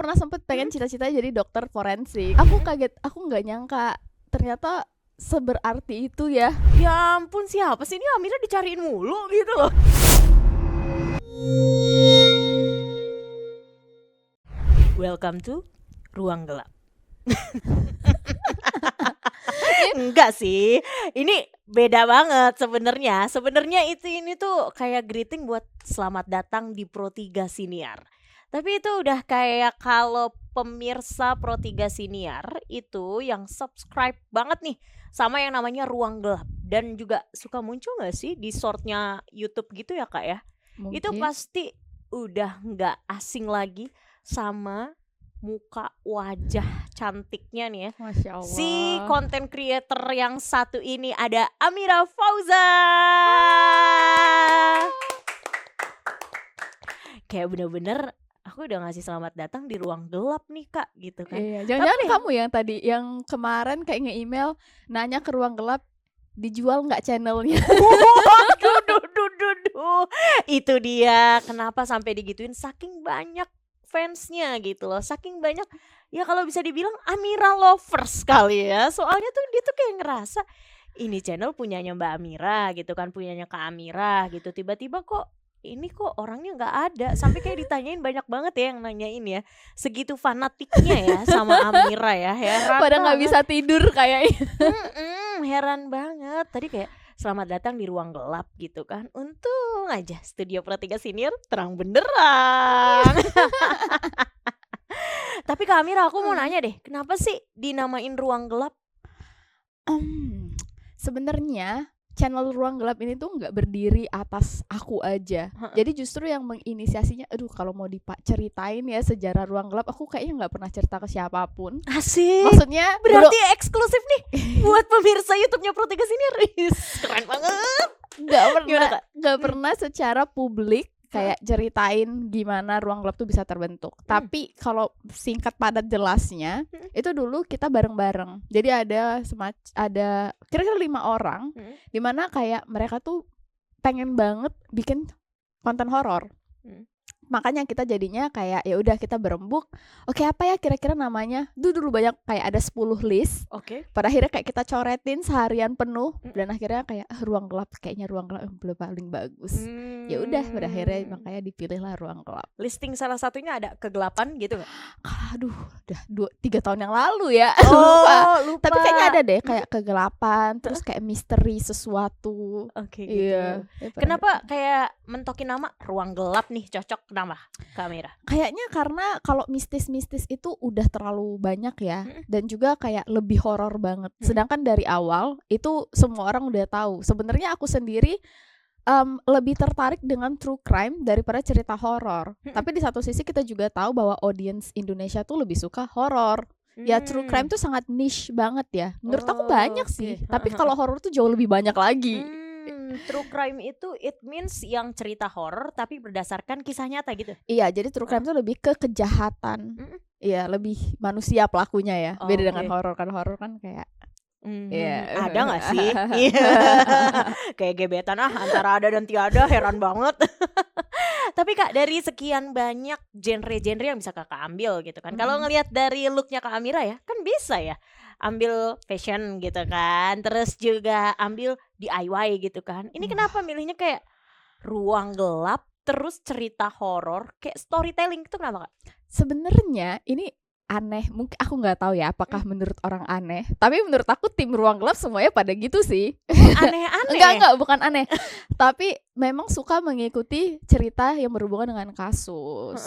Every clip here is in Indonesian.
pernah sempet pengen cita-cita jadi dokter forensik. Aku kaget, aku nggak nyangka ternyata seberarti itu ya. Ya ampun, siapa sih ini Amira dicariin mulu gitu loh. Welcome to Ruang Gelap. Enggak sih, ini beda banget sebenarnya. Sebenarnya ini tuh kayak greeting buat selamat datang di Pro 3 Siniar. Tapi itu udah kayak kalau pemirsa Pro 3 Siniar itu yang subscribe banget nih sama yang namanya Ruang Gelap. Dan juga suka muncul gak sih di shortnya YouTube gitu ya Kak ya? Mungkin. Itu pasti udah gak asing lagi sama muka wajah cantiknya nih ya. Masya Allah. Si content creator yang satu ini ada Amira Fauza. Kayak bener-bener aku udah ngasih selamat datang di ruang gelap nih Kak gitu kan. Iya, jangan-jangan kamu yang tadi yang kemarin kayak nge-email nanya ke ruang gelap dijual nggak channelnya? Duh. Itu dia kenapa sampai digituin, saking banyak fansnya gitu loh, saking banyak ya kalau bisa dibilang Amira lovers kali ya. Soalnya tuh dia tuh kayak ngerasa ini channel punyanya Mbak Amira gitu kan, punyanya Kak Amira gitu. Tiba-tiba kok ini kok orangnya nggak ada, sampai kayak ditanyain banyak banget ya yang nanyain ya. Segitu fanatiknya ya sama Amira ya, heran. Pada nggak bisa tidur kayaknya. Heran banget. Tadi kayak selamat datang di ruang gelap gitu kan. Untung aja Studio Pro 3 Siniar terang benderang. Tapi Kak Amira, aku mau nanya deh, kenapa sih dinamain ruang gelap? Sebenarnya channel Ruang Gelap ini tuh nggak berdiri atas aku aja. Jadi justru yang menginisiasinya, kalau mau ceritain ya sejarah Ruang Gelap, aku kayaknya nggak pernah cerita ke siapapun. Asik. Maksudnya berarti eksklusif nih buat pemirsa YouTube-nya Pro 3 Siniar. Keren banget. Nggak pernah secara publik kayak ceritain gimana Ruang Gelap tuh bisa terbentuk. Tapi kalau singkat padat jelasnya, itu dulu kita bareng-bareng. Jadi ada kira-kira 5 orang, dimana kayak mereka tuh pengen banget bikin konten horor. Makanya kita jadinya kayak ya udah kita berembuk. Oke, apa ya kira-kira namanya? Dulu banyak kayak ada 10 list. Oke. Pada akhirnya kayak kita coretin seharian penuh dan akhirnya kayak Ruang Gelap, kayaknya Ruang Gelap yang paling bagus. Ya udah pada akhirnya makanya dipilihlah Ruang Gelap. Listing salah satunya ada kegelapan gitu nggak? Aduh, udah 3 tahun yang lalu ya. Lupa. Tapi kayaknya ada deh kayak kegelapan, terus kayak misteri sesuatu. Oke, gitu. Iya. Kenapa kayak mentokin nama Ruang Gelap nih cocok? Kenapa Kak Amira? Kayaknya karena kalau mistis-mistis itu udah terlalu banyak ya, dan juga kayak lebih horor banget. Sedangkan dari awal itu semua orang udah tahu. Sebenarnya aku sendiri lebih tertarik dengan true crime daripada cerita horor. Tapi di satu sisi kita juga tahu bahwa audiens Indonesia tuh lebih suka horor. Ya true crime tuh sangat niche banget ya. Menurut aku banyak sih. Tapi kalau horor tuh jauh lebih banyak lagi. True crime itu it means yang cerita horor tapi berdasarkan kisah nyata gitu. Iya, jadi true crime itu lebih ke kejahatan. Iya, lebih manusia pelakunya ya. Beda dengan horor kan kayak ada nggak sih? Kayak gebetan antara ada dan tiada, heran banget. Tapi Kak, dari sekian banyak genre-genre yang bisa Kakak ambil gitu kan. Kalau ngelihat dari looknya Kak Amira ya, kan bisa ya ambil fashion gitu kan, terus juga ambil DIY gitu kan. Ini kenapa milihnya kayak ruang gelap terus cerita horor kayak storytelling itu kenapa Kak? Sebenarnya ini aneh, mungkin aku nggak tahu ya apakah menurut orang aneh, tapi menurut aku tim Ruang Gelap semuanya pada gitu sih. Aneh-aneh. Enggak, bukan aneh. Tapi memang suka mengikuti cerita yang berhubungan dengan kasus.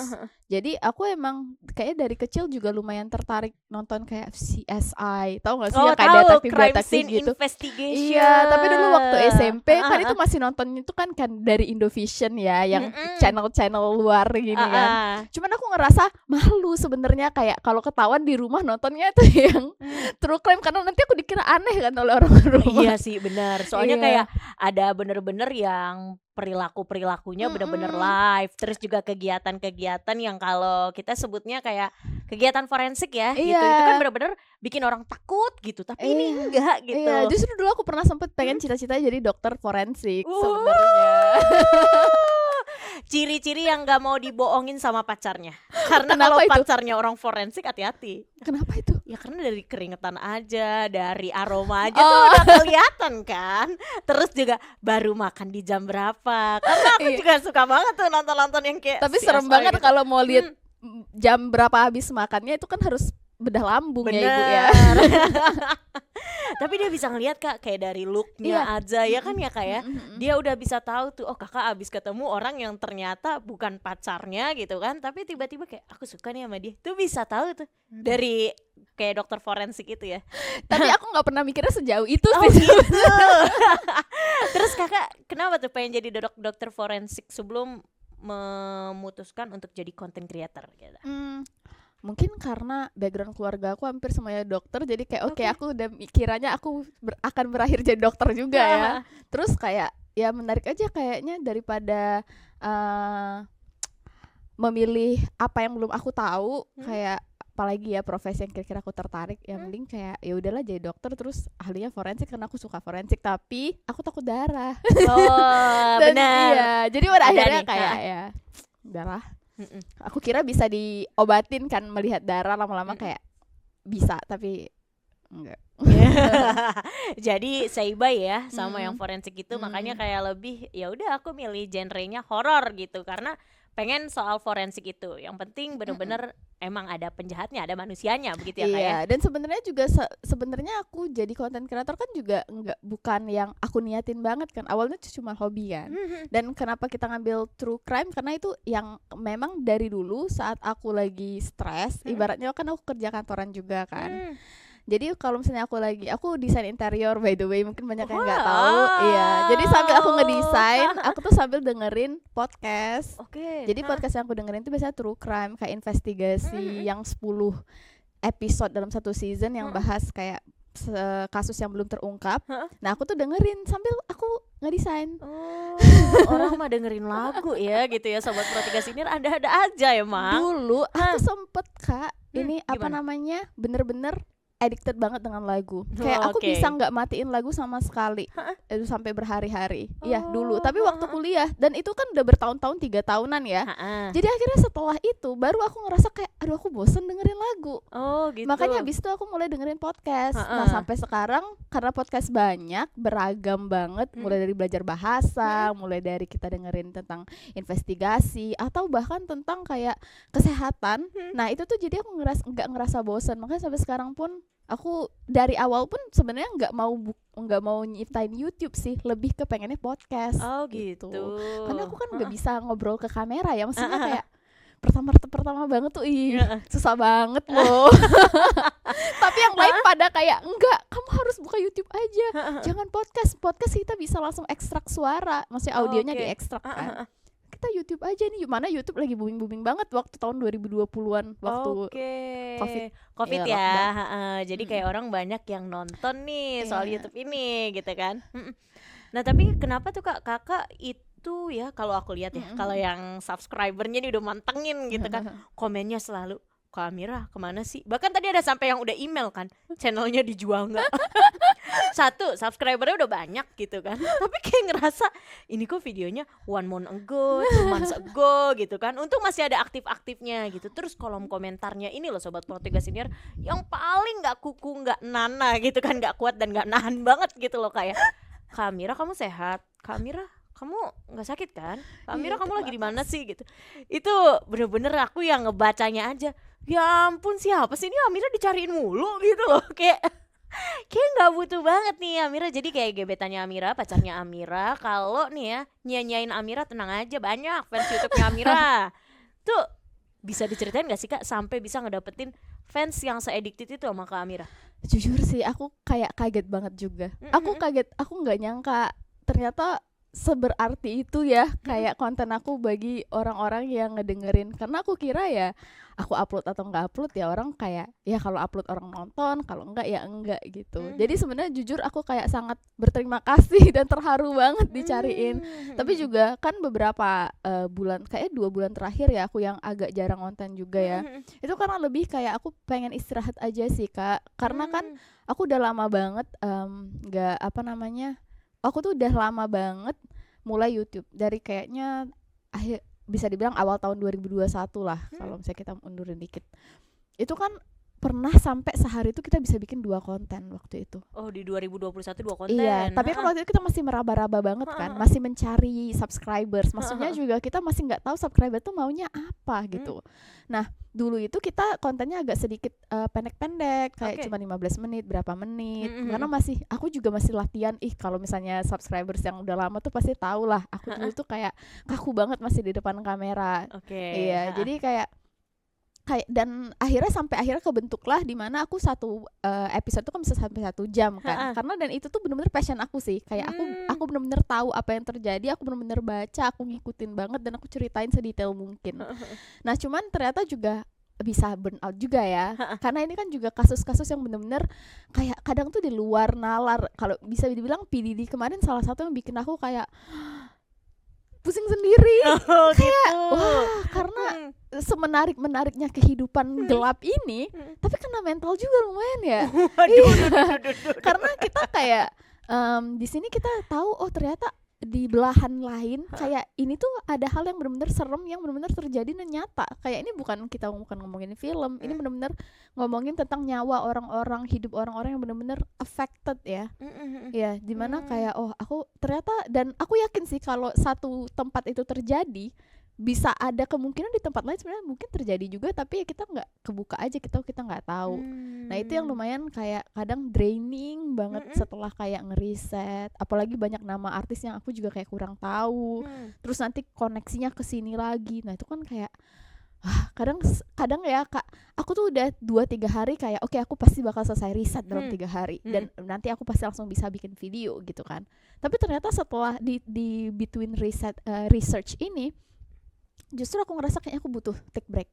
Jadi aku emang kayaknya dari kecil juga lumayan tertarik nonton kayak CSI, tahu nggak sih yang kayak detektif gitu. Investigation. Iya, tapi dulu waktu SMP kan itu masih nonton itu kan dari Indovision ya, yang channel-channel luar gini kan. Cuman aku ngerasa malu sebenarnya kayak kalau ketahuan di rumah nontonnya itu yang true crime, karena nanti aku dikira aneh kan oleh orang rumah. Iya sih benar. Soalnya kayak ada bener-bener yang perilakunya bener-bener live, terus juga kegiatan-kegiatan yang kalau kita sebutnya kayak kegiatan forensik ya, gitu. Itu kan bener-bener bikin orang takut gitu, tapi ini enggak gitu. Iya, justru dulu aku pernah sempet pengen cita-cita jadi dokter forensik sebenarnya. ciri-ciri yang gak mau dibohongin sama pacarnya. Karena Kenapa kalau itu? pacarnya orang forensik hati-hati. Kenapa itu? Ya karena dari keringetan aja, dari aroma aja tuh udah kelihatan kan. Terus juga baru makan di jam berapa. Karena aku Iya. juga suka banget tuh nonton-nonton yang kayak Tapi serem CSI banget gitu. kalau mau lihat jam berapa habis makannya, itu kan harus bedah lambung ya Ibu ya. Bener. Tapi dia bisa ngeliat Kak, kayak dari looknya Iya. aja ya kan ya Kak ya. Dia udah bisa tahu tuh, oh kakak abis ketemu orang yang ternyata bukan pacarnya gitu kan, tapi tiba-tiba kayak aku suka nih sama dia. Tuh bisa tahu tuh dari kayak dokter forensik itu ya. Tapi aku nggak pernah mikirnya sejauh itu Oh sih. gitu. Terus kakak kenapa tuh pengen jadi dokter forensik sebelum memutuskan untuk jadi content creator gitu? Mungkin karena background keluarga aku hampir semuanya dokter, jadi kayak oke, Oke. aku udah kiranya aku akan berakhir jadi dokter juga ya. Terus kayak ya menarik aja kayaknya daripada memilih apa yang belum aku tahu, kayak apalagi ya profesi yang kira-kira aku tertarik, ya mending kayak ya udahlah jadi dokter terus ahlinya forensik karena aku suka forensik, tapi aku takut darah. Oh Dan benar. iya, jadi pada Ada akhirnya nih, kayak ya udahlah. Aku kira bisa diobatin kan, melihat darah lama-lama kayak bisa, tapi enggak. Jadi say bye ya sama yang forensik itu, makanya kayak lebih ya udah aku milih genrenya horor gitu karena pengen soal forensik itu. Yang penting bener-bener emang ada penjahatnya, ada manusianya begitu ya Kak ya. Iya, dan sebenarnya juga sebenarnya aku jadi content creator kan juga bukan yang aku niatin banget kan. Awalnya cuma hobi kan. Dan kenapa kita ngambil true crime, karena itu yang memang dari dulu saat aku lagi stres, ibaratnya kan aku kerja kantoran juga kan. Jadi kalau misalnya aku desain interior by the way, mungkin banyak yang nggak tahu. Iya, jadi sambil aku ngedesain, aku tuh sambil dengerin podcast. Oke. Jadi podcast yang aku dengerin itu biasanya true crime, kayak investigasi yang 10 episode dalam satu season yang bahas kayak kasus yang belum terungkap. Nah, aku tuh dengerin sambil aku ngedesain. Oh, orang mah dengerin lagu ya gitu ya Sobat Pro 3 Senior, ada-ada aja emang. Dulu aku sempet Kak, ini apa gimana? namanya, bener-bener addicted banget dengan lagu. Kayak aku Oke. bisa nggak matiin lagu sama sekali. Itu sampai berhari-hari. Iya, dulu. Tapi waktu kuliah, dan itu kan udah bertahun-tahun, 3 tahunan ya. Jadi akhirnya setelah itu baru aku ngerasa kayak aduh aku bosen dengerin lagu. Oh gitu. Makanya habis itu aku mulai dengerin podcast. Nah, sampai sekarang karena podcast banyak, beragam banget, mulai dari belajar bahasa, mulai dari kita dengerin tentang investigasi atau bahkan tentang kayak kesehatan. Nah, itu tuh jadi aku nggak ngerasa bosan. Makanya sampai sekarang pun aku dari awal pun sebenarnya nggak mau nyiptain YouTube sih, lebih ke pengennya podcast. Oh gitu. Karena aku kan nggak bisa ngobrol ke kamera ya, maksudnya kayak pertama banget tuh susah banget loh. Tapi yang lain pada kayak enggak, kamu harus buka YouTube aja, jangan podcast kita bisa langsung ekstrak suara, maksudnya audionya diekstrak kan. Kita YouTube aja nih, mana YouTube lagi booming banget waktu tahun 2020-an, waktu COVID ya, ya. Jadi kayak orang banyak yang nonton nih soal YouTube ini gitu kan. Nah tapi kenapa tuh kakak itu ya, kalau aku lihat ya, kalau yang subscribernya nih udah mantengin gitu kan, komennya selalu, Kak Amira kemana sih? Bahkan tadi ada sampai yang udah email kan, channelnya dijual nggak? Satu, subscribernya udah banyak gitu kan, tapi kayak ngerasa ini kok videonya 1 month ago, 2 months ago gitu kan. Untung masih ada aktif-aktifnya gitu. Terus kolom komentarnya ini loh Sobat Pro 3 Senior, yang paling gak kuku, gak nana gitu kan, gak kuat dan gak nahan banget gitu loh. Kayak, Kak Amira kamu sehat? Kak Amira kamu nggak sakit kan? Kak Amira kamu lagi di mana sih gitu. Itu bener-bener aku yang ngebacanya aja, ya ampun siapa sih ini Amira dicariin mulu gitu loh. Kayak nggak butuh banget nih Amira. Jadi kayak gebetannya Amira, pacarnya Amira, kalau nih ya nyanyain Amira, tenang aja, banyak fans YouTube-nya Amira. Tuh bisa diceritain gak sih Kak sampai bisa ngedapetin fans yang se-addicted itu sama Kak Amira? Jujur sih aku kayak kaget banget juga. Aku kaget, aku nggak nyangka ternyata seberarti itu ya kayak konten aku bagi orang-orang yang ngedengerin. Karena aku kira ya aku upload atau nggak upload ya orang kayak ya kalau upload orang nonton, kalau enggak ya enggak gitu. Jadi sebenarnya jujur aku kayak sangat berterima kasih dan terharu banget dicariin. Tapi juga kan beberapa bulan, kayak 2 bulan terakhir ya aku yang agak jarang konten juga ya. Itu karena lebih kayak aku pengen istirahat aja sih Kak. Karena kan aku udah lama banget nggak aku tuh udah lama banget mulai YouTube dari kayaknya bisa dibilang awal tahun 2021 lah, kalau misalnya kita mundurin dikit. Itu kan pernah sampai sehari itu kita bisa bikin 2 konten waktu itu. Oh, di 2021 2 konten. Iya, tapi kan waktu itu kita masih meraba-raba banget kan, masih mencari subscribers. Maksudnya juga kita masih nggak tahu subscriber tuh maunya apa gitu. Nah, dulu itu kita kontennya agak sedikit pendek-pendek, kayak cuma 15 menit, berapa menit. Karena aku juga masih latihan. Kalau misalnya subscribers yang udah lama tuh pasti tahu lah. Aku dulu tuh kayak kaku banget masih di depan kamera. Iya, jadi kayak dan akhirnya kebentuklah di mana aku satu episode tuh kan bisa sampai 1 jam kan, karena dan itu tuh benar-benar passion aku sih, kayak aku benar-benar tahu apa yang terjadi, aku benar-benar baca, aku ngikutin banget dan aku ceritain sedetail mungkin. Nah cuman ternyata juga bisa burn out juga ya, karena ini kan juga kasus-kasus yang benar-benar kayak kadang tuh di luar nalar. Kalau bisa dibilang PDD kemarin salah satu yang bikin aku kayak pusing sendiri, kayak wah, karena semenarik-menariknya kehidupan gelap ini, tapi kena mental juga lumayan ya. Karena kita kayak di sini kita tahu oh ternyata di belahan lain kayak ini tuh ada hal yang benar-benar serem yang benar-benar terjadi dan nyata. Kayak ini bukan ngomongin film, ini benar-benar ngomongin tentang nyawa orang-orang, hidup orang-orang yang benar-benar affected ya. Ya, dimana kayak aku ternyata, dan aku yakin sih kalau satu tempat itu terjadi bisa ada kemungkinan di tempat lain sebenarnya mungkin terjadi juga, tapi ya kita nggak kebuka aja, kita nggak tahu. Nah itu yang lumayan kayak kadang draining banget setelah kayak ngeriset, apalagi banyak nama artis yang aku juga kayak kurang tahu, terus nanti koneksinya ke sini lagi. Nah itu kan kayak kadang ya Kak, aku tuh udah 2-3 hari kayak oke, aku pasti bakal selesai riset dalam 3 hari dan nanti aku pasti langsung bisa bikin video gitu kan. Tapi ternyata setelah di between research ini justru aku ngerasa kayaknya aku butuh take break.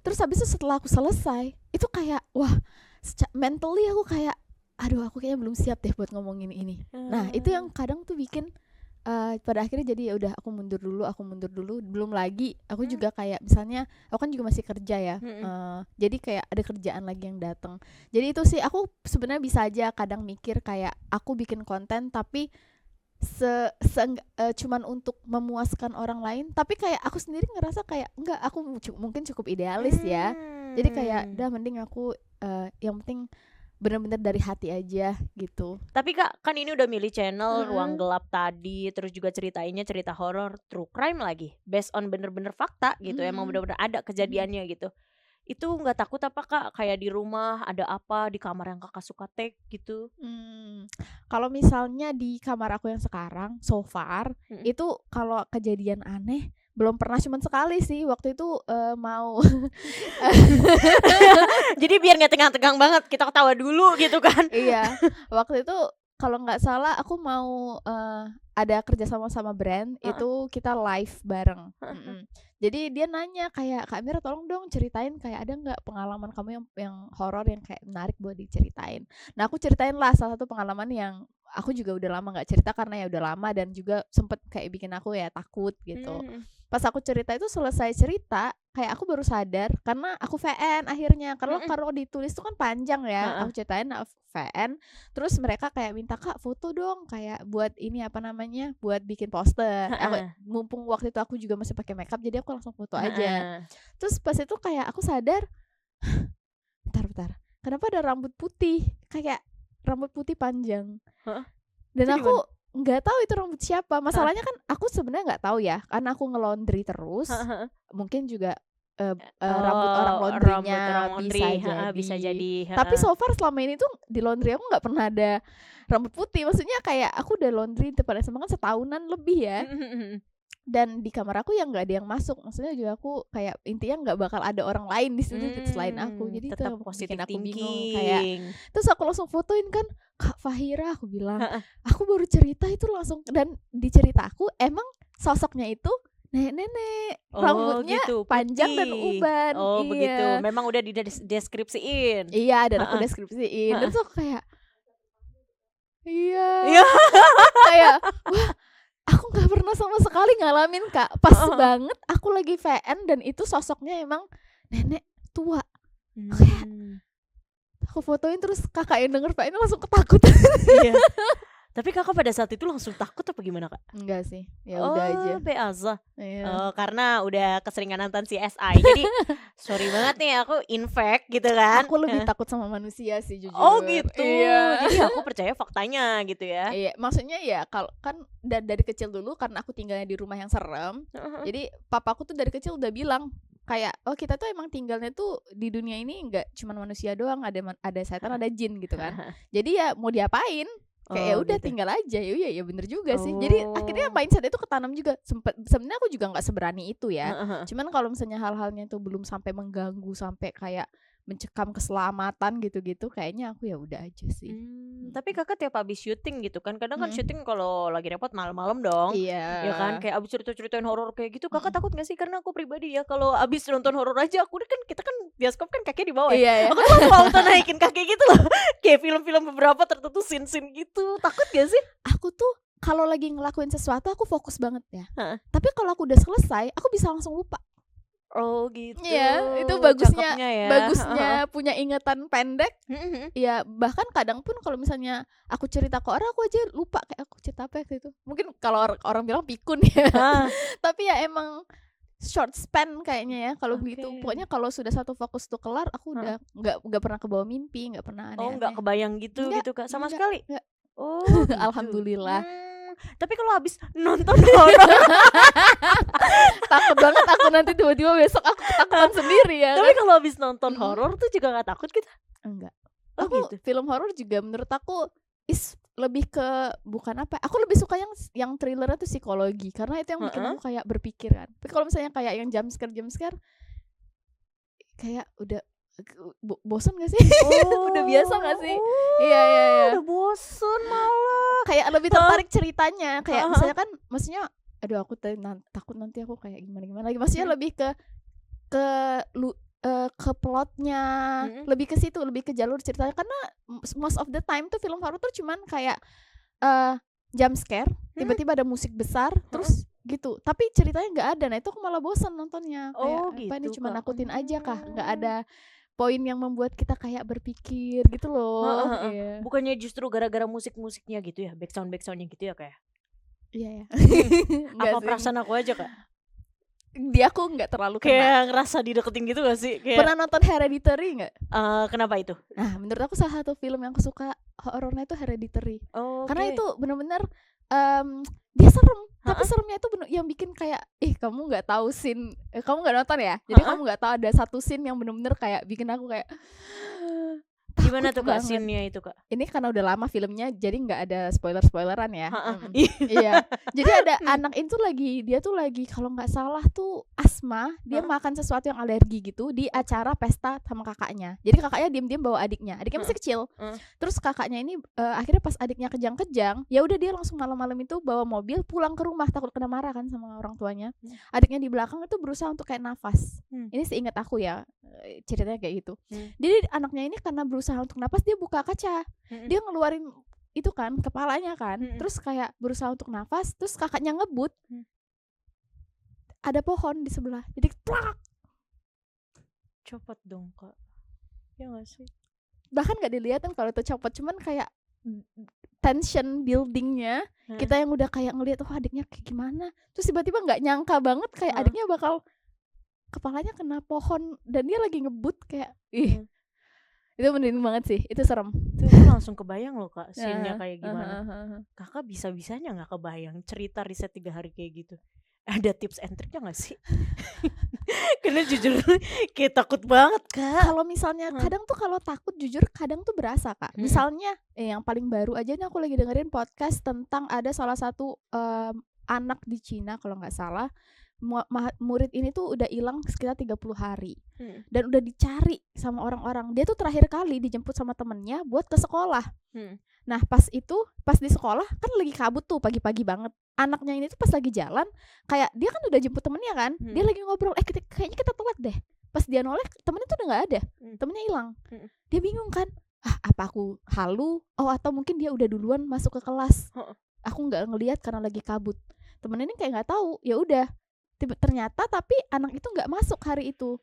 Terus habis itu setelah aku selesai itu kayak wah, mentally aku kayak aduh, aku kayaknya belum siap deh buat ngomongin ini. Nah itu yang kadang tuh bikin pada akhirnya jadi ya udah aku mundur dulu. Belum lagi aku juga kayak misalnya aku kan juga masih kerja ya, jadi kayak ada kerjaan lagi yang datang. Jadi itu sih aku sebenarnya bisa aja kadang mikir kayak aku bikin konten tapi cuman untuk memuaskan orang lain, tapi kayak aku sendiri ngerasa kayak enggak, aku mungkin cukup idealis ya. Jadi kayak udah mending aku yang penting benar-benar dari hati aja gitu. Tapi Kak, kan ini udah milih channel Ruang Gelap tadi, terus juga ceritainnya cerita horor, true crime lagi, based on bener-bener fakta gitu, emang bener-bener ada kejadiannya gitu. Itu nggak takut apa Kak, kayak di rumah ada apa di kamar yang Kakak suka take gitu? Kalau misalnya di kamar aku yang sekarang so far itu kalau kejadian aneh belum pernah, cuman sekali sih waktu itu mau jadi biar nggak tegang-tegang banget kita ketawa dulu gitu kan. Iya, waktu itu kalau nggak salah aku mau ada kerja sama brand, itu kita live bareng. Jadi dia nanya kayak, Kak Mira tolong dong ceritain kayak ada nggak pengalaman kamu yang horor yang kayak menarik buat diceritain. Nah aku ceritain lah salah satu pengalaman yang aku juga udah lama nggak cerita karena ya udah lama dan juga sempet kayak bikin aku ya takut gitu. Pas aku cerita itu selesai cerita kayak aku baru sadar karena aku VN akhirnya, karena kalau ditulis itu kan panjang ya. Aku ceritain VN, terus mereka kayak minta Kak foto dong kayak buat ini apa namanya, buat bikin poster. Mumpung waktu itu aku juga masih pakai makeup jadi aku langsung foto aja. Terus pas itu kayak aku sadar bentar, kenapa ada rambut putih, kayak rambut putih panjang. Dan aku nggak tahu itu rambut siapa. Masalahnya kan aku sebenarnya nggak tahu ya, karena aku nge-laundry terus. Mungkin juga rambut orang laundrynya bisa jadi. Tapi so far selama ini tuh di laundry aku nggak pernah ada rambut putih. Maksudnya kayak aku udah laundry depan SMA kan setahunan lebih ya. Dan di kamar aku yang nggak ada yang masuk, maksudnya juga aku kayak intinya nggak bakal ada orang lain di situ selain aku, jadi itu bikin aku bingung kayak. Terus aku langsung fotoin kan, Kak Fahira aku bilang, aku baru cerita itu langsung, dan di cerita aku emang sosoknya itu nenek-nenek, rambutnya gitu, panjang dan uban. Begitu, memang udah deskripsiin. Iya, dan aku deskripsiin. Terus aku kayak kayak wah, aku nggak pernah sama sekali ngalamin Kak. Pas banget aku lagi VN dan itu sosoknya emang nenek tua. Aku fotoin terus kakak yang denger VN langsung ketakutan. Tapi kakak pada saat itu langsung takut apa gimana kak? Enggak sih, ya udah aja. Biasa. Iya. Karena udah keseringan nonton CSI. Jadi sorry banget nih aku infect gitu kan. Aku lebih takut sama manusia sih jujur. Oh gitu. Iya. Jadi aku percaya faktanya gitu ya. Iya, maksudnya ya kalau kan dari kecil dulu karena aku tinggalnya di rumah yang serem. Jadi papaku tuh dari kecil udah bilang kayak kita tuh emang tinggalnya tuh di dunia ini nggak cuma manusia doang, ada setan, ada jin gitu kan. Jadi ya mau diapain? Kayak ya udah gitu. tinggal aja. Ya bener juga sih. Jadi akhirnya mindset itu ketanam juga. Sebenarnya aku juga nggak seberani itu ya. Cuman kalau misalnya hal-halnya itu belum sampai mengganggu, sampai kayak mencekam keselamatan gitu-gitu, kayaknya aku ya udah aja sih. Tapi kakak tiap habis syuting gitu kan, kadang kan syuting kalau lagi repot malam-malam dong. Iya. Ya kan, kayak abis ceritain horor kayak gitu, kakak takut gak sih? Karena aku pribadi ya, kalau abis nonton horor aja, aku kan kita kan bioskop kan kakinya di bawah. Iya, Aku tuh langsung auto naikin kaki gitu loh. Kayak film-film beberapa tertentu scene-scene gitu. Takut gak sih? Aku tuh kalau lagi ngelakuin sesuatu aku fokus banget ya. Tapi kalau aku udah selesai, aku bisa langsung lupa. Oh gitu. Iya, itu bagusnya ya. bagusnya punya ingatan pendek. Ya bahkan kadang pun kalau misalnya aku cerita ke orang, aku aja lupa kayak aku cerita apa gitu. Mungkin kalau orang bilang pikun ya. Tapi ya emang short span kayaknya ya kalau begitu. Pokoknya kalau sudah satu fokus tuh kelar, aku udah nggak pernah kebawa mimpi, nggak pernah aneh-aneh. Oh nggak kebayang gitu kak sama sekali. Enggak. Oh gitu. Alhamdulillah. Tapi kalau habis nonton horor takut banget aku nanti tiba-tiba besok aku ketakutan sendiri ya. Tapi kalau habis nonton horor tuh juga gak takut kita? Enggak. Oh Aku gitu. film horor juga menurut aku lebih ke bukan apa. Aku lebih suka yang thrillernya tuh psikologi karena itu yang bikin aku kayak berpikir kan. Tapi kalau misalnya kayak yang jump scare kayak udah bosan gak sih? Udah biasa gak sih? Iya. Udah bosan malah. Kayak lebih tertarik ceritanya. Kayak misalnya kan, maksudnya, aduh aku takut nanti aku kayak gimana lagi. Maksudnya lebih ke plotnya, lebih ke situ, lebih ke jalur ceritanya. Karena most of the time tuh film horor tuh cuman kayak jump scare, tiba-tiba ada musik besar, terus gitu. Tapi ceritanya nggak ada. Nah itu aku malah bosan nontonnya. Kayak gitu, apa ini cuma nakutin aja kah? Nggak ada poin yang membuat kita kayak berpikir gitu loh. Iya. Bukannya justru gara-gara musik-musiknya gitu ya, backsoundnya gitu ya kayak? Iya ya. Apa perasaan aku aja kak? Dia aku nggak terlalu kena. Kayak ngerasa dideketin gitu gak sih? Kayak... Pernah nonton Hereditary nggak? Kenapa itu? Nah menurut aku salah satu film yang aku suka horornya itu Hereditary. Karena itu benar-benar dia serem. Tapi seremnya itu yang bikin kayak kamu nggak tahu scene, kamu nggak nonton ya, jadi kamu nggak tahu ada satu scene yang benar-benar kayak bikin aku kayak gimana tuh kak scene-nya itu kak? Ini karena udah lama filmnya jadi nggak ada spoileran ya. Iya. Jadi ada anak itu dia tuh lagi kalau nggak salah tuh asma, dia makan sesuatu yang alergi gitu di acara pesta sama kakaknya. Jadi kakaknya diam-diam bawa adiknya masih kecil. Terus kakaknya ini akhirnya pas adiknya kejang-kejang, ya udah dia langsung malam-malam itu bawa mobil pulang ke rumah, takut kena marah kan sama orang tuanya. Adiknya di belakang itu berusaha untuk kayak nafas. Ini seingat aku ya ceritanya kayak gitu. Jadi anaknya ini karena berusaha untuk nafas, dia buka kaca, dia ngeluarin itu kan kepalanya kan, terus kayak berusaha untuk nafas, terus kakaknya ngebut, ada pohon di sebelah, jadi plak, copot dong kak, ya nggak sih? Bahkan nggak dilihatin kalau itu copot, cuman kayak tension buildingnya, kita yang udah kayak ngelihat adiknya kayak gimana, terus tiba-tiba nggak nyangka banget kayak adiknya bakal kepalanya kena pohon dan dia lagi ngebut kayak itu merinding banget sih, itu serem. Itu langsung kebayang loh kak scene-nya kayak gimana. Kakak bisa-bisanya gak kebayang cerita riset 3 hari kayak gitu. Ada tips and triknya gak sih? Karena jujur kayak takut banget kak. Kalau misalnya kadang tuh kalau takut jujur kadang tuh berasa kak. Misalnya yang paling baru aja nih aku lagi dengerin podcast tentang ada salah satu anak di Cina kalau gak salah, murid ini tuh udah hilang sekitar 30 hari dan udah dicari sama orang-orang. Dia tuh terakhir kali dijemput sama temennya buat ke sekolah. Nah pas di sekolah kan lagi kabut tuh pagi-pagi banget. Anaknya ini tuh pas lagi jalan kayak dia kan udah jemput temennya kan, dia lagi ngobrol kayaknya kita telat deh. Pas dia noleh temennya tuh udah nggak ada, temennya hilang. Dia bingung kan, apa aku halu? Atau mungkin dia udah duluan masuk ke kelas. Aku nggak ngelihat karena lagi kabut. Temennya ini kayak nggak tahu. Ya udah. Ternyata tapi anak itu nggak masuk hari itu.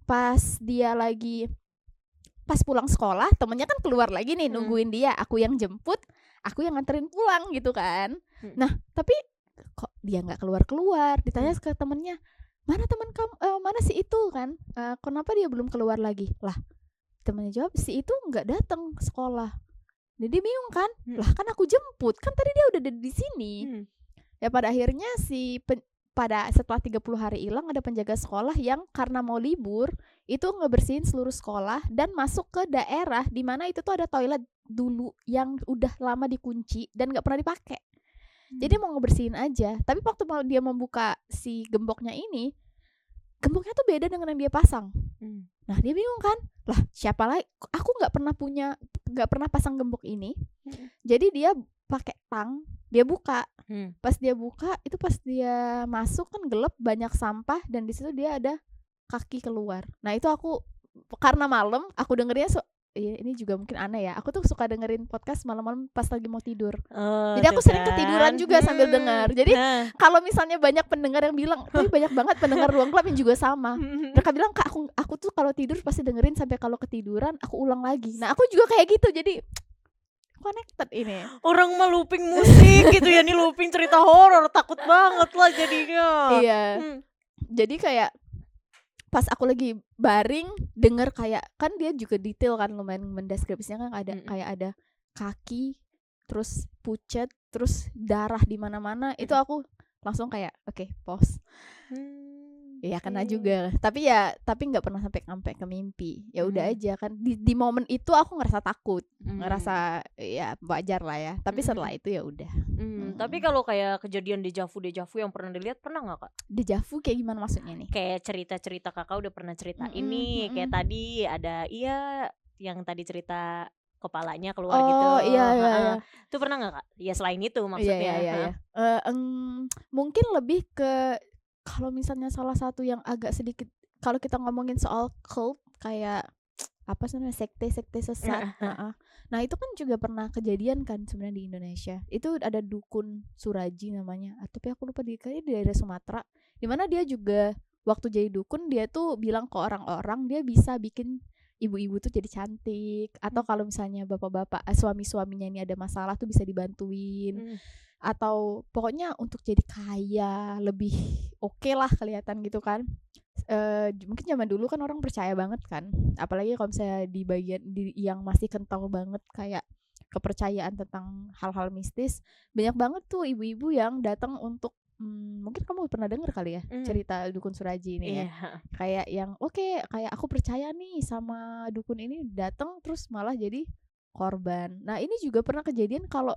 Pas pulang sekolah temennya kan keluar lagi nih nungguin dia, aku yang jemput, aku yang nganterin pulang gitu kan. Hmm. Nah tapi kok dia nggak keluar, ditanya ke temennya, mana teman kamu, mana si itu kan, kenapa dia belum keluar lagi? Lah temennya jawab, si itu nggak datang sekolah. Jadi bingung kan, lah kan aku jemput, kan tadi dia udah ada di sini. Ya pada akhirnya pada setelah 30 hari hilang, ada penjaga sekolah yang karena mau libur itu ngebersihin seluruh sekolah dan masuk ke daerah di mana itu tuh ada toilet dulu yang udah lama dikunci dan nggak pernah dipakai. Jadi mau ngebersihin aja. Tapi waktu dia membuka si gemboknya ini, gemboknya tuh beda dengan yang dia pasang. Nah dia bingung kan, lah siapa lagi? Aku nggak pernah pasang gembok ini. Jadi dia pakai tang, dia buka. Pas dia buka itu, pas dia masuk kan gelap, banyak sampah, dan di situ dia ada kaki keluar. Nah itu aku karena malam aku dengernya ini juga mungkin aneh ya. Aku tuh suka dengerin podcast malam-malam pas lagi mau tidur. Jadi aku sering ketiduran juga sambil dengar. Jadi kalau misalnya banyak pendengar yang bilang, tapi banyak banget pendengar Ruang Gelap yang juga sama. Mereka bilang, Kak, aku tuh kalau tidur pasti dengerin sampai kalau ketiduran aku ulang lagi. Nah aku juga kayak gitu. Jadi connected ini. Orang mah looping musik gitu ya, nih looping cerita horor, takut banget lah jadinya. Iya. Jadi kayak pas aku lagi baring denger, kayak kan dia juga detail kan, lumayan mendeskripsinya kan, ada kayak ada kaki, terus pucet, terus darah di mana-mana. Itu aku langsung kayak oke, pause. Ya kena juga, tapi nggak pernah sampai ke mimpi. Ya udah aja kan, di momen itu aku ngerasa takut, ngerasa ya wajar lah ya. Tapi setelah itu ya udah. Tapi kalau kayak kejadian dejavu yang pernah dilihat, pernah nggak Kak? Dejavu kayak gimana maksudnya nih? Kayak cerita Kakak udah pernah cerita ini, kayak tadi ada yang tadi cerita kepalanya keluar gitu. Oh iya. Itu pernah nggak Kak? Ya selain itu maksudnya. Iya. Mungkin lebih ke, kalau misalnya salah satu yang agak sedikit, kalau kita ngomongin soal cult, kayak apa sebenarnya, sekte sesat. Nah itu kan juga pernah kejadian kan sebenarnya di Indonesia. Itu ada dukun Suraji namanya, tapi aku lupa, kayaknya di daerah Sumatera, dimana dia juga waktu jadi dukun dia tuh bilang ke orang-orang dia bisa bikin ibu-ibu tuh jadi cantik, atau kalau misalnya bapak-bapak suami-suaminya ini ada masalah tuh bisa dibantuin, atau pokoknya untuk jadi kaya, lebih oke lah kelihatan gitu kan. Mungkin zaman dulu kan orang percaya banget kan, apalagi kalau misalnya di bagian yang masih kental banget kayak kepercayaan tentang hal-hal mistis, banyak banget tuh ibu-ibu yang datang untuk mungkin kamu pernah dengar kali ya cerita dukun Suraji ini ya. Kayak yang kayak aku percaya nih sama dukun ini, datang terus malah jadi korban. Nah ini juga pernah kejadian, kalau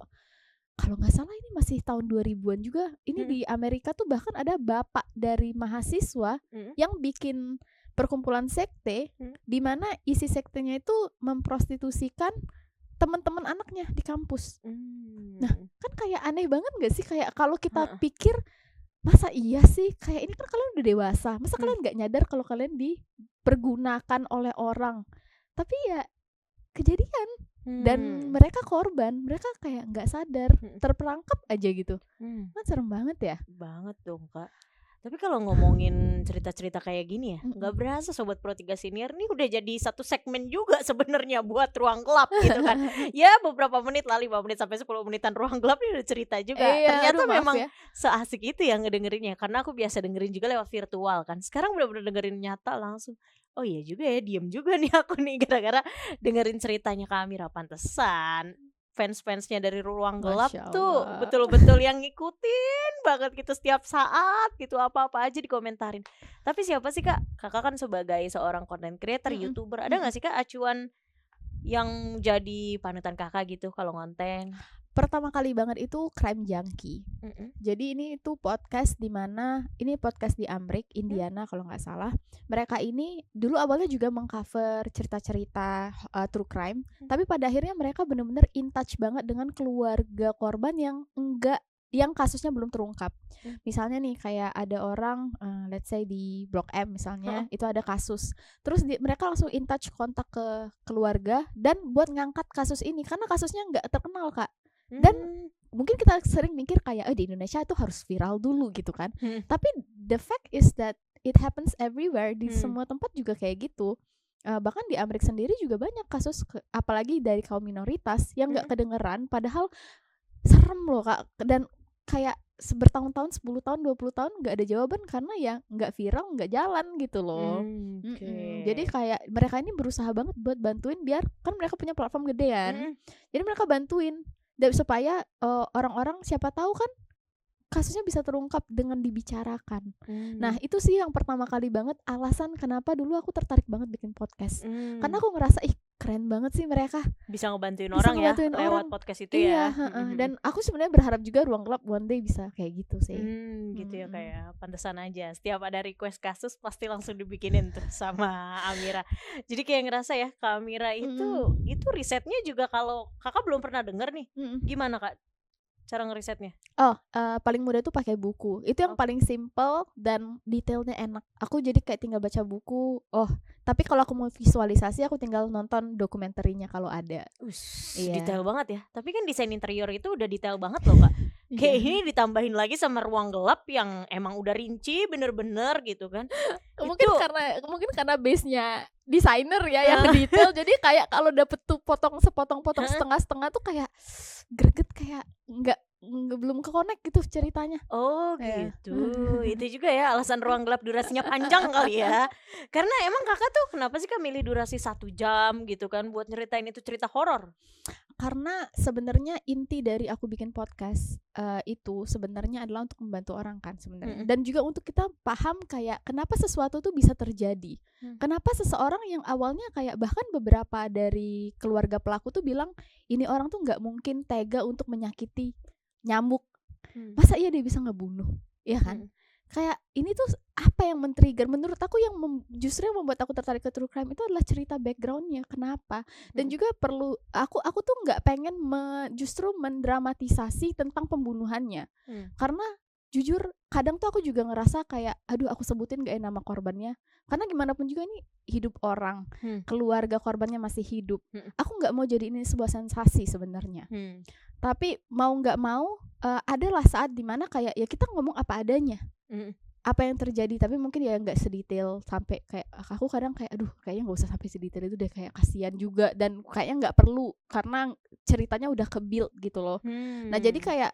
nggak salah ini masih tahun 2000-an juga. Ini di Amerika tuh bahkan ada bapak dari mahasiswa yang bikin perkumpulan sekte, di mana isi sektenya itu memprostitusikan teman-teman anaknya di kampus. Nah kan kayak aneh banget gak sih, kayak kalau kita pikir, masa iya sih, kayak ini kan kalian udah dewasa, masa kalian gak nyadar kalau kalian dipergunakan oleh orang. Tapi ya kejadian, dan mereka korban, mereka kayak nggak sadar, terperangkap aja gitu. Kan serem banget ya. Banget dong Kak. Tapi kalau ngomongin cerita-cerita kayak gini ya, nggak berasa Sobat Pro 3 Senior nih udah jadi satu segmen juga sebenarnya buat Ruang Gelap gitu kan. Ya beberapa menit lah, 5 menit sampai 10 menitan Ruang Gelap ini udah cerita juga. Ternyata memang ya, seasik itu yang ngedengerinnya, karena aku biasa dengerin juga lewat virtual kan. Sekarang bener-bener dengerin nyata langsung. Oh iya juga ya, diem juga nih aku nih gara-gara dengerin ceritanya Kak Amira. Pantesan fans-fansnya dari Ruang Gelap tuh betul-betul yang ngikutin banget gitu setiap saat gitu, apa-apa aja dikomentarin. Tapi siapa sih Kak? Kakak kan sebagai seorang content creator, YouTuber, ada gak sih Kak acuan yang jadi panutan Kakak gitu kalau konten? Pertama kali banget itu Crime Junkie. Jadi ini tuh podcast di mana, ini podcast di Amrik, Indiana kalau nggak salah. Mereka ini dulu awalnya juga mengcover cerita-cerita true crime, tapi pada akhirnya mereka benar-benar in touch banget dengan keluarga korban yang kasusnya belum terungkap. Misalnya nih kayak ada orang let's say di Blok M misalnya, itu ada kasus. Terus mereka langsung in touch, kontak ke keluarga dan buat ngangkat kasus ini karena kasusnya nggak terkenal Kak. Dan mungkin kita sering mikir kayak di Indonesia itu harus viral dulu gitu kan. Tapi the fact is that it happens everywhere, di semua tempat juga kayak gitu. bahkan di Amerika sendiri juga banyak kasus apalagi dari kaum minoritas yang nggak kedengeran padahal serem loh Kak, dan kayak bertahun-tahun 10 tahun 20 tahun nggak ada jawaban karena ya nggak viral, nggak jalan gitu loh. Jadi kayak mereka ini berusaha banget buat bantuin biar kan mereka punya platform gedean, jadi mereka bantuin dan supaya orang-orang siapa tahu kan kasusnya bisa terungkap dengan dibicarakan. Nah itu sih yang pertama kali banget alasan kenapa dulu aku tertarik banget bikin podcast. Karena aku ngerasa keren banget sih mereka bisa ngebantuin orang ya lewat podcast itu ya. Dan aku sebenarnya berharap juga Ruang Gelap one day bisa kayak gitu sih. Gitu ya kayak pantesan aja setiap ada request kasus pasti langsung dibikinin tuh sama Amira. Jadi kayak ngerasa ya Kak Amira itu risetnya juga kalau kakak belum pernah denger nih, gimana Kak cara ngerisetnya? Paling mudah tuh pakai buku. Itu yang paling simple dan detailnya enak. Aku jadi kayak tinggal baca buku. Tapi kalau aku mau visualisasi aku tinggal nonton dokumenterinya kalau ada. Detail banget ya. Tapi kan desain interior itu udah detail banget loh Kak. Kayak ini ditambahin lagi sama Ruang Gelap yang emang udah rinci bener-bener gitu kan. Mungkin karena base-nya desainer ya yang detail. Jadi kayak kalau dapet tuh sepotong-potong setengah-setengah tuh kayak greget, kayak nggak belum ke connect gitu ceritanya. Gitu. Itu juga ya alasan Ruang Gelap durasinya panjang kali ya. Karena emang kakak tuh kenapa sih Kak milih durasi 1 jam gitu kan buat nyeritain itu cerita horor? Karena sebenarnya inti dari aku bikin podcast itu sebenarnya adalah untuk membantu orang kan sebenarnya. Dan juga untuk kita paham kayak kenapa sesuatu tuh bisa terjadi. Kenapa seseorang yang awalnya kayak bahkan beberapa dari keluarga pelaku tuh bilang ini orang tuh nggak mungkin tega untuk menyakiti nyamuk. Masa iya dia bisa ngebunuh, ya kan? Kayak ini tuh apa yang men-trigger menurut aku yang justru yang membuat aku tertarik ke true crime itu adalah cerita backgroundnya kenapa. Dan juga perlu aku tuh nggak pengen justru mendramatisasi tentang pembunuhannya. Karena jujur kadang tuh aku juga ngerasa kayak aduh aku sebutin gak nama korbannya karena gimana pun juga ini hidup orang, keluarga korbannya masih hidup. Aku nggak mau jadi ini sebuah sensasi sebenarnya. Tapi mau nggak mau adalah saat dimana kayak ya kita ngomong apa adanya, apa yang terjadi, tapi mungkin ya nggak sedetail sampai kayak aku kadang kayak aduh kayaknya nggak usah sampai sedetail itu deh, kayak kasihan juga dan kayaknya nggak perlu karena ceritanya udah ke-build gitu loh. Nah jadi kayak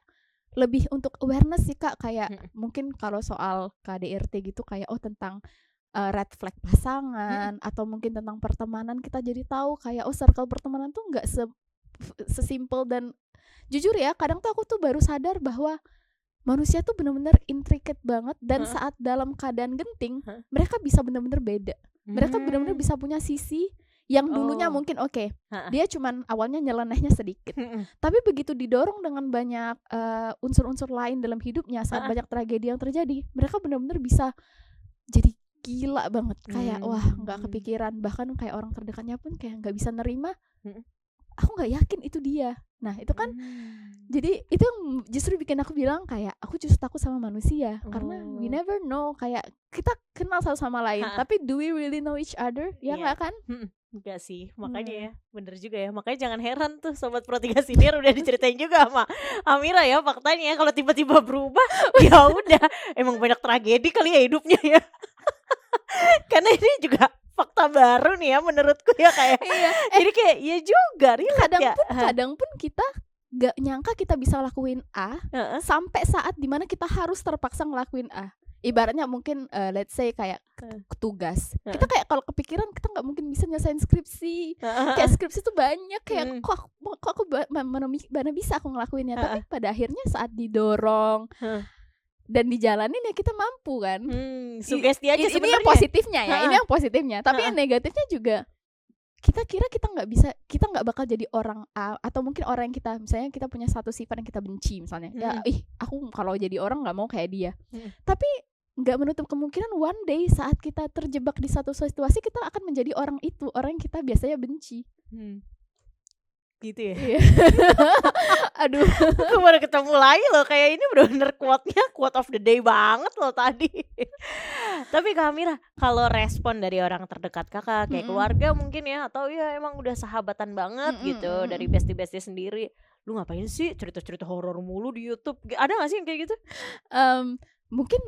lebih untuk awareness sih Kak, kayak mungkin kalau soal KDRT gitu kayak tentang red flag pasangan atau mungkin tentang pertemanan kita jadi tahu kayak circle pertemanan tuh nggak sesimpel. Dan jujur ya kadang tuh aku tuh baru sadar bahwa manusia tuh benar-benar intricate banget dan saat dalam keadaan genting mereka bisa benar-benar beda. Mereka benar-benar bisa punya sisi yang dulunya mungkin dia cuman awalnya nyelenehnya sedikit, tapi begitu didorong dengan banyak unsur-unsur lain dalam hidupnya saat banyak tragedi yang terjadi, mereka benar-benar bisa jadi gila banget, kayak wah nggak kepikiran, bahkan kayak orang terdekatnya pun kayak nggak bisa nerima. Aku nggak yakin itu dia. Nah itu kan jadi itu yang justru bikin aku bilang kayak aku justru takut sama manusia karena we never know, kayak kita kenal satu sama lain tapi do we really know each other? Ya nggak kan? Enggak sih, makanya ya bener juga ya, makanya jangan heran tuh Sobat Pro 3 Siniar udah diceritain juga sama Amira ya faktanya kalau tiba-tiba berubah ya udah emang banyak tragedi kali ya hidupnya ya. Karena ini juga fakta baru nih ya menurutku ya kayak jadi kayak ya juga kadang pun kita gak nyangka kita bisa lakuin A sampai saat dimana kita harus terpaksa ngelakuin A. Ibaratnya mungkin let's say kayak tugas kita kayak kalau kepikiran kita nggak mungkin bisa nyelesain skripsi, kayak skripsi tuh banyak kayak kok aku mana bisa aku ngelakuinnya, tapi pada akhirnya saat didorong dan dijalanin ya kita mampu kan. Sugesti aja sebenarnya. Ini yang positifnya ya, ini yang positifnya. Tapi yang negatifnya juga kita kira kita nggak bakal jadi orang A, atau mungkin orang yang kita misalnya kita punya satu sifat yang kita benci misalnya. Ya aku kalau jadi orang nggak mau kayak dia. Tapi nggak menutup kemungkinan one day saat kita terjebak di satu situasi kita akan menjadi orang itu, orang yang kita biasanya benci. Gitu ya. Aduh, aku baru ketemu lagi loh, kayak ini benar-benar quote of the day banget loh tadi. Tapi Kak Amira, kalau respon dari orang terdekat kakak kayak keluarga mungkin ya, atau ya emang udah sahabatan banget gitu dari bestie-bestie sendiri, lu ngapain sih cerita-cerita horor mulu di YouTube? Ada gak sih yang kayak gitu? Mungkin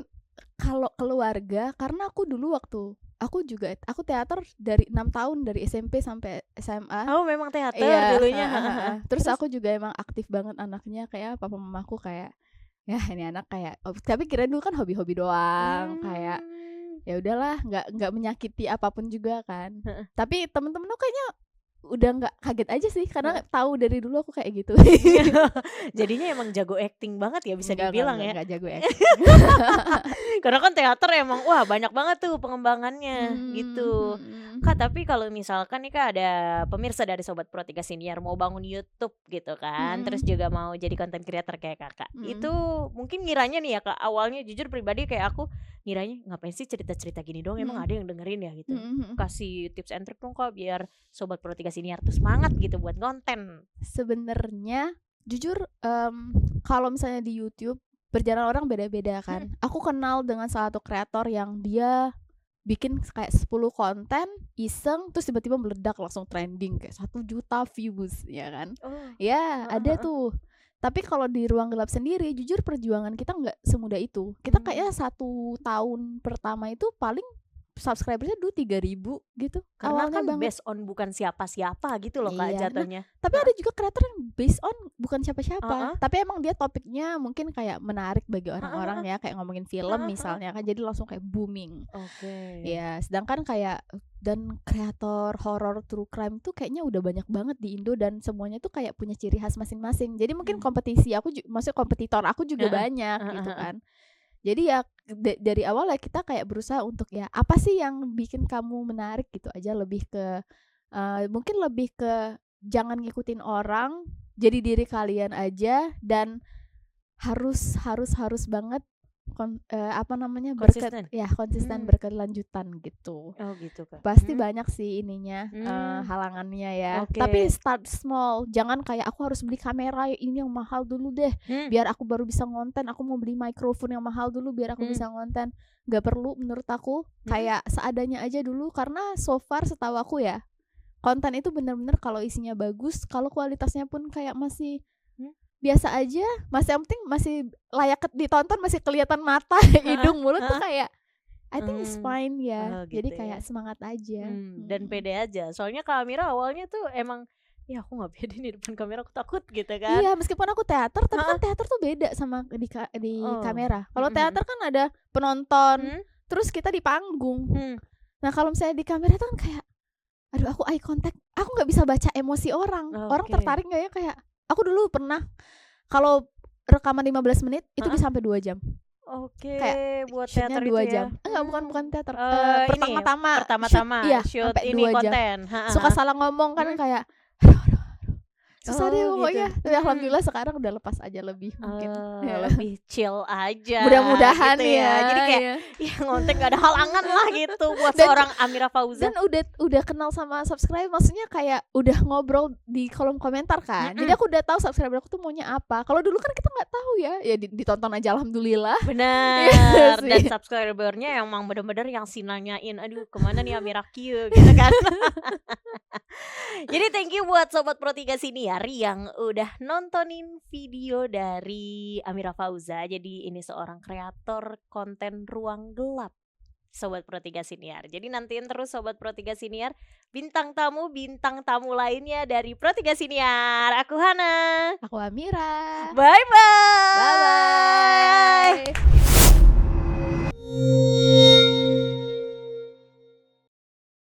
kalau keluarga, karena aku dulu waktu Aku teater dari 6 tahun, dari SMP sampai SMA. Oh, memang teater Iya, dulunya. terus aku juga emang aktif banget anaknya, kayak papa mamaku kayak, ya ini anak kayak tapi kira dulu kan hobi-hobi doang, kayak ya udahlah, nggak menyakiti apapun juga kan. Tapi temen-temen aku kayaknya udah nggak kaget aja sih, karena tahu dari dulu aku kayak gitu. Jadinya emang jago acting banget ya, bisa dibilang ya. Nggak jago acting. Karena kan teater emang wah banyak banget tuh pengembangannya gitu. Kak, tapi kalau misalkan nih Kak ada pemirsa dari Sobat Pro 3 Senior mau bangun YouTube gitu kan, terus juga mau jadi content creator kayak Kakak. Itu mungkin ngiranya nih ya Kak, awalnya jujur pribadi kayak aku ngiranya ngapain sih cerita-cerita gini dong, emang ada yang dengerin ya gitu. Kasih tips and trick dong Kak biar Sobat Pro 3 Senior tuh semangat gitu buat konten. Sebenarnya jujur kalau misalnya di YouTube perjalanan orang beda-beda kan. Aku kenal dengan salah satu kreator yang dia bikin kayak 10 konten iseng, terus tiba-tiba meledak langsung trending kayak 1 juta views ya kan. Ya ada tuh. Tapi kalau di Ruang Gelap sendiri jujur perjuangan kita nggak semudah itu. Kita kayak 1 tahun pertama itu paling subscribersnya dulu 3.000 gitu. Karena awalnya kan banget. based on bukan siapa-siapa gitu loh Kak Iya, jatuhnya. Tapi ada juga kreator yang based on bukan siapa-siapa, tapi emang dia topiknya mungkin kayak menarik bagi orang-orang ya, kayak ngomongin film misalnya kan, jadi langsung kayak booming. Ya, sedangkan kayak dan kreator horror true crime tuh kayaknya udah banyak banget di Indo dan semuanya tuh kayak punya ciri khas masing-masing. Jadi mungkin kompetisi aku maksudnya kompetitor aku juga banyak gitu kan. Jadi ya dari awal ya kita kayak berusaha untuk ya apa sih yang bikin kamu menarik gitu aja, lebih ke mungkin lebih ke jangan ngikutin orang, jadi diri kalian aja, dan harus banget Konsisten. konsisten berkelanjutan gitu. Oh gitu Kak. Pasti banyak sih ininya halangannya ya. Tapi start small, jangan kayak aku harus beli kamera ini yang mahal dulu deh biar aku baru bisa ngonten, aku mau beli mikrofon yang mahal dulu biar aku bisa ngonten. Gak perlu menurut aku, kayak seadanya aja dulu, karena so far setahu aku ya konten itu benar-benar kalau isinya bagus, kalau kualitasnya pun kayak masih biasa aja, masih yang penting masih layak ditonton, masih kelihatan mata, hidung, mulut tuh kayak I think it's fine ya. Gitu Jadi ya. kayak semangat aja. Dan pede aja. Soalnya Kak Amira awalnya tuh emang ya aku nggak pede nih depan kamera, aku takut gitu kan. Iya, meskipun aku teater, tapi kan teater tuh beda sama di kamera. Kalau teater kan ada penonton, terus kita di panggung. Nah kalau misalnya di kamera tuh kan kayak, aduh aku eye contact, aku nggak bisa baca emosi orang. Orang tertarik nggak ya, kayak aku dulu pernah kalau rekaman 15 menit itu bisa sampai 2 jam. Kayak buat shootnya teater 2 itu jam. ya. Bukan teater. Pertama-tama shoot, shoot sampai ini 2 jam. konten. Suka salah ngomong kan, kayak susah deh ngomongnya. Gitu. Tapi alhamdulillah sekarang udah lepas aja lebih mungkin. Lebih chill aja. Mudah-mudahan gitu ya. Jadi kayak ya ngonten gak ada halangan lah gitu buat seorang Amira Fauza. Dan udah kenal sama subscriber, maksudnya kayak udah ngobrol di kolom komentar kan. Jadi aku udah tahu subscriber aku tuh maunya apa. Kalau dulu kan kita nggak tahu ya. Ya ditonton aja alhamdulillah. Benar. Dan subscribernya yang emang bener-bener yang sinanyain, aduh kemana nih Amira Q gitu kan. Jadi thank you buat Sobat Pro 3 Senior yang udah nontonin video dari Amira Fauza. Jadi ini seorang kreator konten Ruang Gelap, Sobat Pro 3 Senior. Jadi nantiin terus Sobat Pro 3 Senior bintang tamu lainnya dari Pro 3 Senior. Aku Hana. Aku Amira. Bye bye. Bye bye.